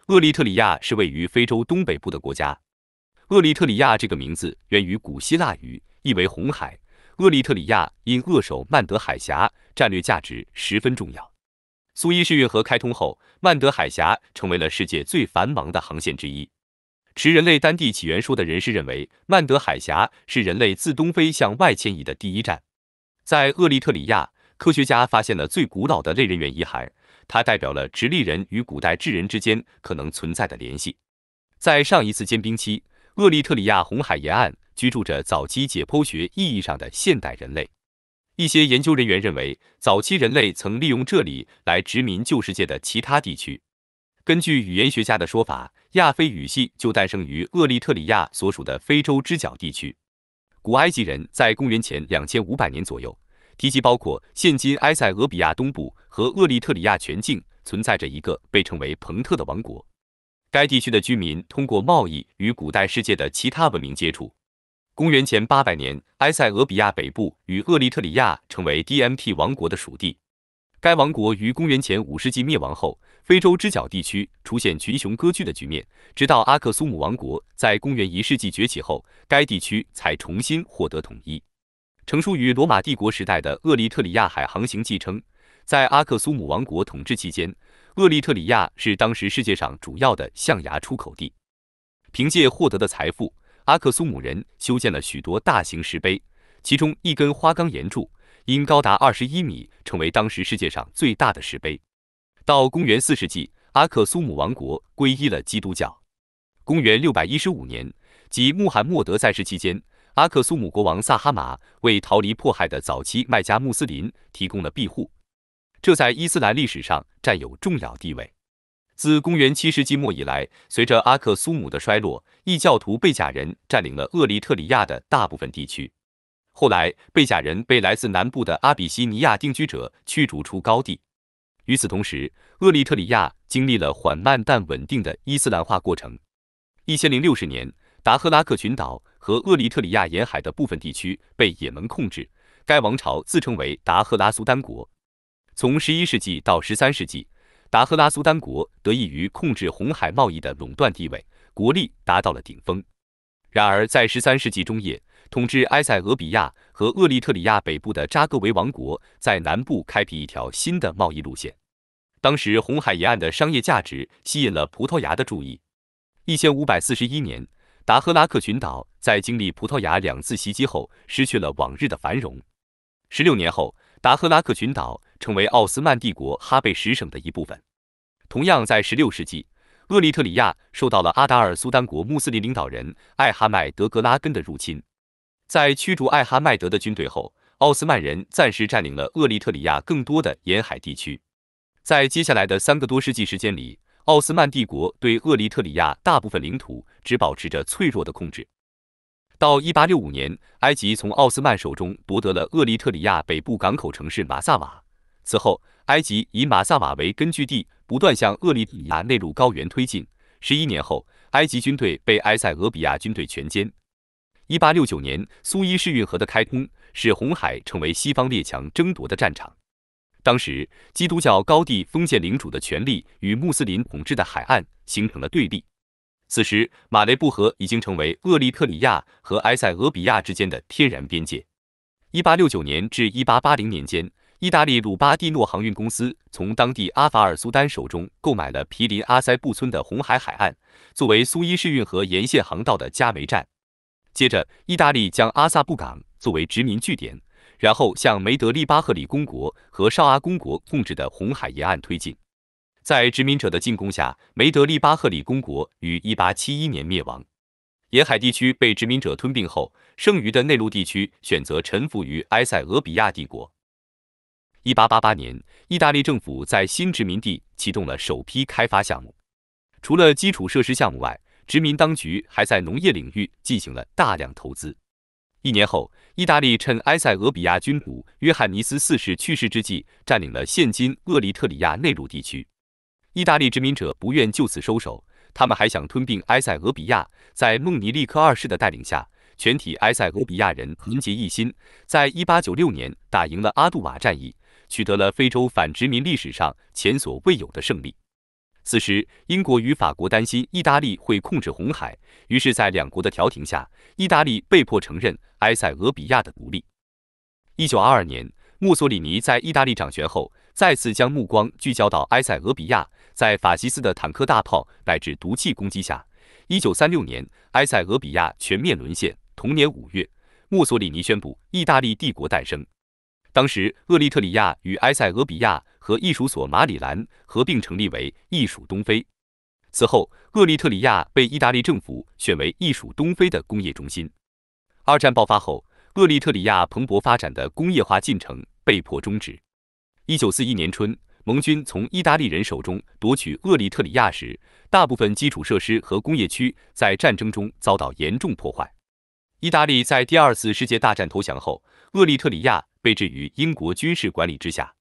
厄立特里亚是位于非洲东北部的国家。厄立特里亚这个名字源于古希腊语，意为红海。厄立特里亚因扼守曼德海峡，战略价值十分重要。苏伊士运河开通后，曼德海峡成为了世界最繁忙的航线之一。持人类单地起源说的人士认为，曼德海峡是人类自东非向外迁移的第一站。在厄立特里亚，科学家发现了最古老的类人猿遗骸，它代表了直立人与古代智人之间可能存在的联系。在上一次间冰期，厄立特里亚红海沿岸居住着早期解剖学意义上的现代人类。一些研究人员认为，早期人类曾利用这里来殖民旧世界的其他地区。根据语言学家的说法，亚非语系就诞生于厄立特里亚所属的非洲之角地区。古埃及人在公元前2500年左右，提及包括现今埃塞俄比亚东部和厄立特里亚全境存在着一个被称为彭特的王国。该地区的居民通过贸易与古代世界的其他文明接触。公元前800年，埃塞俄比亚北部与厄立特里亚成为 DMT 王国的属地。该王国于公元前5世纪灭亡后，非洲之角地区出现群雄割据的局面，直到阿克苏姆王国在公元1世纪崛起后，该地区才重新获得统一。成书于罗马帝国时代的厄立特里亚海航行记称，在阿克苏姆王国统治期间，厄立特里亚是当时世界上主要的象牙出口地。凭借获得的财富，阿克苏姆人修建了许多大型石碑，其中一根花岗岩柱因高达21米，成为当时世界上最大的石碑。到公元4世纪，阿克苏姆王国皈依了基督教。公元615年，即穆罕默德在世期间，阿克苏姆国王萨哈马为逃离迫害的早期麦加穆斯林提供了庇护，这在伊斯兰历史上占有重要地位。自公元7世纪末以来，随着阿克苏姆的衰落，异教徒贝甲人占领了厄立特里亚的大部分地区。后来，贝甲人被来自南部的阿比西尼亚定居者驱逐出高地。与此同时，厄立特里亚经历了缓慢但稳定的伊斯兰化过程。1060年，达赫拉克群岛和厄立特里亚沿海的部分地区被也门控制，该王朝自称为达赫拉苏丹国。从11世纪到13世纪，达赫拉苏丹国得益于控制红海贸易的垄断地位，国力达到了顶峰。然而，在13世纪中叶，统治埃塞俄比亚和厄立特里亚北部的扎戈维王国在南部开辟一条新的贸易路线。当时，红海沿岸的商业价值吸引了葡萄牙的注意。1541年，达赫拉克群岛在经历葡萄牙2次袭击后，失去了往日的繁荣。16年后，达赫拉克群岛成为奥斯曼帝国哈贝什省的一部分。同样在16世纪，厄立特里亚受到了阿达尔苏丹国穆斯林领导人艾哈迈德格拉根的入侵。在驱逐艾哈迈德的军队后，奥斯曼人暂时占领了厄立特里亚更多的沿海地区。在接下来的3个多世纪时间里，奥斯曼帝国对厄立特里亚大部分领土只保持着脆弱的控制。到1865年，埃及从奥斯曼手中夺得了厄立特里亚北部港口城市马萨瓦。此后，埃及以马萨瓦为根据地，不断向厄立特里亚内陆高原推进。11年后，埃及军队被埃塞俄比亚军队全歼。1869年，苏伊士运河的开通使红海成为西方列强争夺的战场。当时，基督教高地封建领主的权力与穆斯林统治的海岸形成了对立。此时，马雷布河已经成为厄立特里亚和埃塞俄比亚之间的天然边界。1869年至1880年间，意大利鲁巴蒂诺航运公司从当地阿法尔苏丹手中购买了毗邻阿塞布村的红海海岸，作为苏伊士运河沿线航道的加煤站。接着，意大利将阿萨布港作为殖民据点，然后向梅德利巴赫里公国和绍阿公国控制的红海沿岸推进。在殖民者的进攻下，梅德利巴赫里公国于1871年灭亡。沿海地区被殖民者吞并后，剩余的内陆地区选择臣服于埃塞俄比亚帝国。1888年，意大利政府在新殖民地启动了首批开发项目。除了基础设施项目外，殖民当局还在农业领域进行了大量投资。1年后，意大利趁埃塞俄比亚君主约翰尼斯4世去世之际，占领了现今厄立特里亚内陆地区。意大利殖民者不愿就此收手，他们还想吞并埃塞俄比亚。在孟尼利克2世的带领下，全体埃塞俄比亚人团结一心，在1896年打赢了阿杜瓦战役，取得了非洲反殖民历史上前所未有的胜利。此时，英国与法国担心意大利会控制红海，于是，在两国的调停下，意大利被迫承认埃塞俄比亚的独立。1922年，墨索里尼在意大利掌权后，再次将目光聚焦到埃塞俄比亚，在法西斯的坦克大炮乃至毒气攻击下，1936年，埃塞俄比亚全面沦陷。同年5月，墨索里尼宣布意大利帝国诞生。当时，厄立特里亚与埃塞俄比亚和艺术所马里兰合并成立为艺属东非。此后，厄立特里亚被意大利政府选为艺属东非的工业中心。二战爆发后，厄立特里亚蓬勃发展的工业化进程被迫终止。1941年春，盟军从意大利人手中夺取厄立特里亚时，大部分基础设施和工业区在战争中遭到严重破坏。意大利在第二次世界大战投降后，厄立特里亚被置于英国军事管理之下。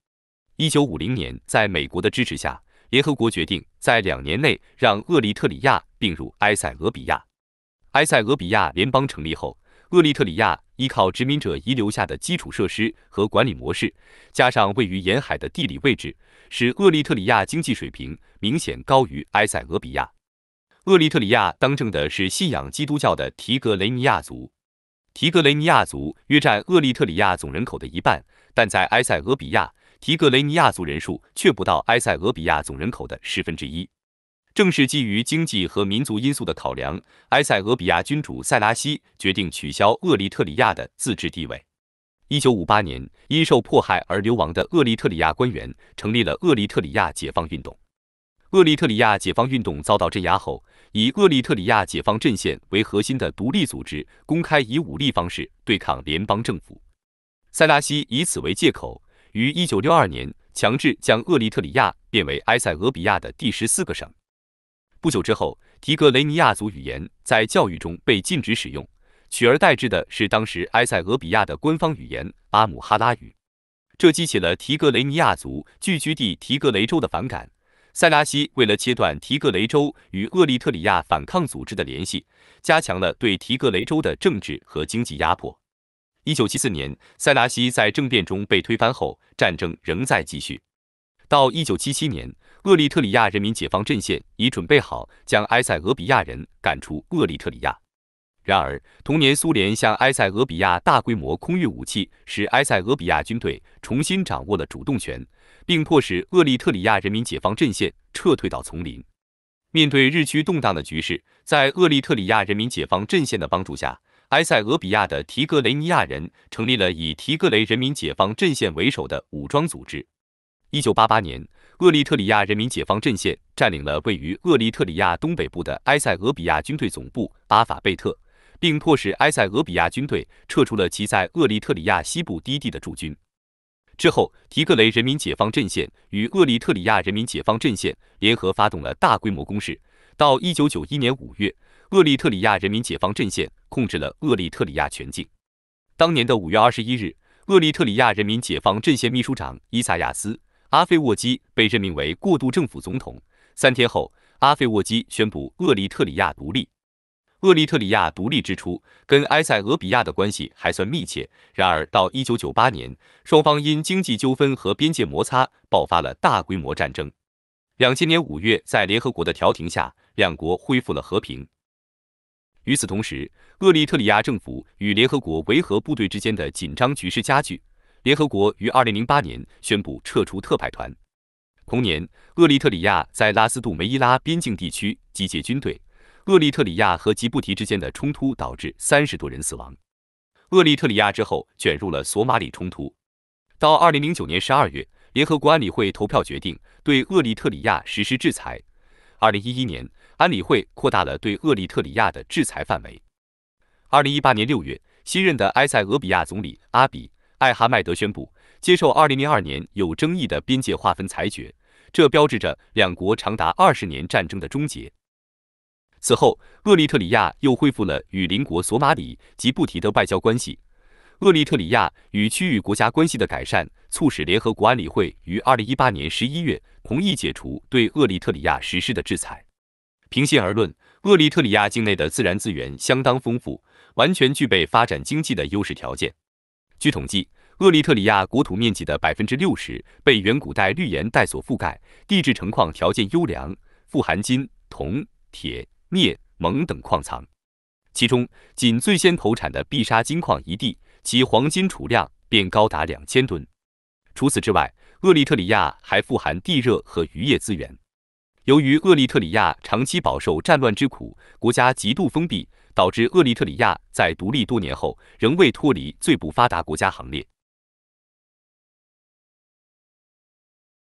1950年，在美国的支持下，联合国决定在2年内让厄立特里亚并入埃塞俄比亚。埃塞俄比亚联邦成立后，厄立特里亚依靠殖民者遗留下的基础设施和管理模式，加上位于沿海的地理位置，使厄立特里亚经济水平明显高于埃塞俄比亚。厄立特里亚当政的是信仰基督教的提格雷尼亚族，提格雷尼亚族约占厄立特里亚总人口的一半，但在埃塞俄比亚，提格雷尼亚族人数却不到埃塞俄比亚总人口的1/10。正是基于经济和民族因素的考量，埃塞俄比亚君主塞拉西决定取消厄立特里亚的自治地位。1958年，因受迫害而流亡的厄立特里亚官员成立了厄立特里亚解放运动。厄立特里亚解放运动遭到镇压后，以厄立特里亚解放阵线为核心的独立组织公开以武力方式对抗联邦政府。塞拉西以此为借口，于1962年强制将厄立特里亚变为埃塞俄比亚的第14个省。不久之后，提格雷尼亚族语言在教育中被禁止使用，取而代之的是当时埃塞俄比亚的官方语言阿姆哈拉语，这激起了提格雷尼亚族聚居地提格雷州的反感。塞拉西为了切断提格雷州与厄立特里亚反抗组织的联系，加强了对提格雷州的政治和经济压迫。1974年，塞拉西在政变中被推翻后，战争仍在继续。到1977年，厄立特里亚人民解放阵线已准备好将埃塞俄比亚人赶出厄立特里亚。然而，同年苏联向埃塞俄比亚大规模空运武器，使埃塞俄比亚军队重新掌握了主动权，并迫使厄立特里亚人民解放阵线撤退到丛林。面对日趋动荡的局势，在厄立特里亚人民解放阵线的帮助下，埃塞俄比亚的提格雷尼亚人成立了以提格雷人民解放阵线为首的武装组织。1988年，厄立特里亚人民解放阵线占领了位于厄立特里亚东北部的埃塞俄比亚军队总部阿法贝特，并迫使埃塞俄比亚军队撤出了其在厄立特里亚西部低地的驻军。之后，提格雷人民解放阵线与厄立特里亚人民解放阵线联合发动了大规模攻势。到1991年5月，厄立特里亚人民解放阵线控制了厄立特里亚全境。当年的5月21日，厄立特里亚人民解放阵线秘书长伊萨亚斯·阿费沃基被任命为过渡政府总统。3天后，阿费沃基宣布厄立特里亚独立。厄立特里亚独立之初，跟埃塞俄比亚的关系还算密切。然而，到1998年，双方因经济纠纷和边界摩擦爆发了大规模战争。2000年5月，在联合国的调停下，两国恢复了和平。与此同时，厄立特里亚政府与联合国维和部队之间的紧张局势加剧。联合国于2008年宣布撤出特派团。同年，厄立特里亚在拉斯杜梅伊拉边境地区集结军队。厄立特里亚和吉布提之间的冲突导致30多人死亡。厄立特里亚之后卷入了索马里冲突。到2009年12月，联合国安理会投票决定对厄立特里亚实施制裁。2011年，安理会扩大了对厄立特里亚的制裁范围。2018年6月，新任的埃塞俄比亚总理阿比·艾哈迈德宣布接受2002年有争议的边界划分裁决，这标志着两国长达20年战争的终结。此后，厄立特里亚又恢复了与邻国索马里、吉布提的外交关系。厄立特里亚与区域国家关系的改善，促使联合国安理会于2018年11月同意解除对厄立特里亚实施的制裁。平心而论，厄立特里亚境内的自然资源相当丰富，完全具备发展经济的优势条件。据统计，厄立特里亚国土面积的60%被远古代绿岩带所覆盖，地质成矿条件优良，富含金、铜、铁、镍、锰等矿藏。其中，仅最先投产的必杀金矿一地，其黄金储量便高达2000吨。除此之外，厄立特里亚还富含地热和渔业资源。由于厄立特里亚长期饱受战乱之苦，国家极度封闭，导致厄立特里亚在独立多年后仍未脱离最不发达国家行列。